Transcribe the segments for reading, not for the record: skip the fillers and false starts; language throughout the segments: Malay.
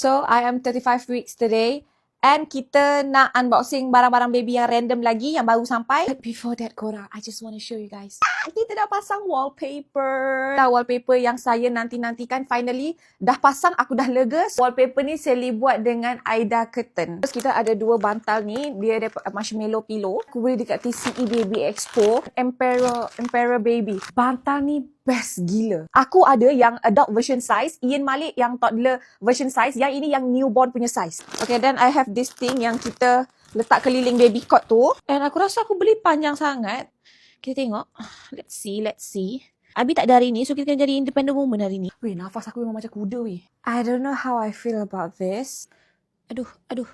So, I am 35 weeks today. And kita nak unboxing barang-barang baby yang random lagi, yang baru sampai. But before that, korang, I just want to show you guys. Kita dah pasang wallpaper. Wallpaper yang saya nanti-nantikan finally dah pasang, aku dah lega. Wallpaper ni Sally buat dengan Aida Curtain. Terus kita ada dua bantal ni, dia ada marshmallow pillow. Aku beli dekat TCE Baby Expo. Emperor Baby. Bantal ni best gila. Aku ada yang adult version size, Ian Malik yang toddler version size, yang ini yang newborn punya size. Okay, then I have this thing yang kita letak keliling baby cot tu. And aku rasa aku beli panjang sangat. Kita tengok. Let's see. Abi tak ada hari ni, so kita kena jadi independent woman hari ni. Weh, nafas aku memang macam kuda weh. I don't know how I feel about this. Aduh.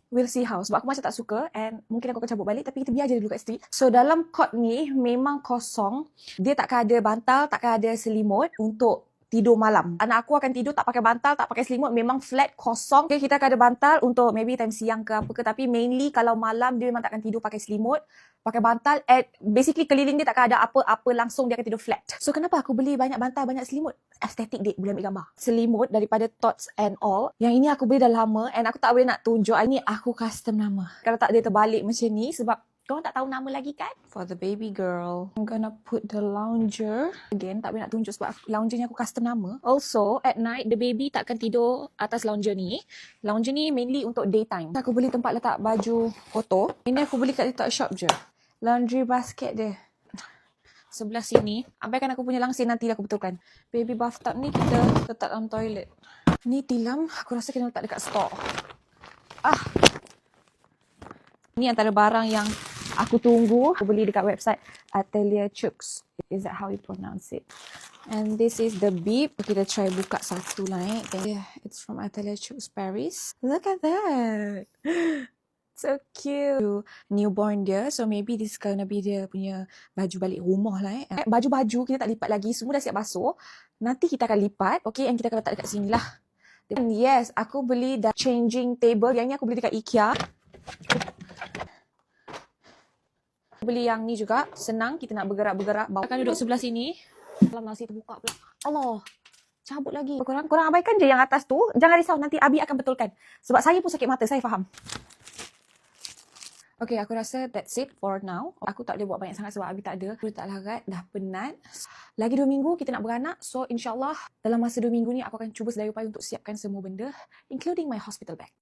We'll see how. Sebab aku macam tak suka and mungkin aku akan cabut balik, tapi kita biar je dulu kat situ. So dalam cot ni memang kosong. Dia takkan ada bantal, takkan ada selimut untuk tidur malam. Anak aku akan tidur tak pakai bantal, tak pakai selimut, memang flat, kosong. Okay, kita akan ada bantal untuk maybe time siang ke apa ke, tapi mainly kalau malam dia memang takkan tidur pakai selimut, pakai bantal. Basically keliling dia takkan ada apa-apa, langsung dia akan tidur flat. So kenapa aku beli banyak bantal, banyak selimut? Estetik dek, boleh ambil gambar. Selimut daripada Tots and All. Yang ini aku beli dah lama and aku tak boleh nak tunjuk. Ini aku custom nama. Kalau tak dia terbalik macam ni sebab korang tak tahu nama lagi kan? For the baby girl, I'm gonna put the lounger. Again, tak boleh nak tunjuk sebab loungernya aku custom nama. Also, at night, the baby takkan tidur atas lounger ni. Lounger ni mainly untuk daytime. Aku beli tempat letak baju kotor. Ini aku beli kat TikTok shop je. Laundry basket dia. Sebelah sini. Abaikan aku punya langsir, nanti aku betulkan. Baby bathtub ni kita letak dalam toilet. Ni tilam, aku rasa kena letak dekat store. Ni antara barang yang aku tunggu. Aku beli dekat website Atelier Chooks. Is that how you pronounce it? And this is the bib. Kita try buka satu lah Yeah, it's from Atelier Chooks Paris. Look at that. So cute. Newborn dia. So maybe this gonna be dia punya baju balik rumah lah Baju-baju kita tak lipat lagi. Semua dah siap basuh. Nanti kita akan lipat. Okay, and kita akan letak dekat sini lah. And yes, aku beli dah changing table. Yang ni aku beli dekat IKEA. Beli yang ni juga. Senang kita nak bergerak-bergerak. Akan duduk sebelah sini. Alam nasi terbuka pula. Allah. Cabut lagi. Korang abaikan je yang atas tu. Jangan risau. Nanti Abi akan betulkan. Sebab saya pun sakit mata. Saya faham. Okay, aku rasa that's it for now. Aku tak boleh buat banyak sangat sebab Abi tak ada. Aku tak larat. Dah penat. Lagi 2 minggu kita nak beranak. So, insyaAllah dalam masa 2 minggu ni aku akan cuba sedaya upaya untuk siapkan semua benda. Including my hospital bag.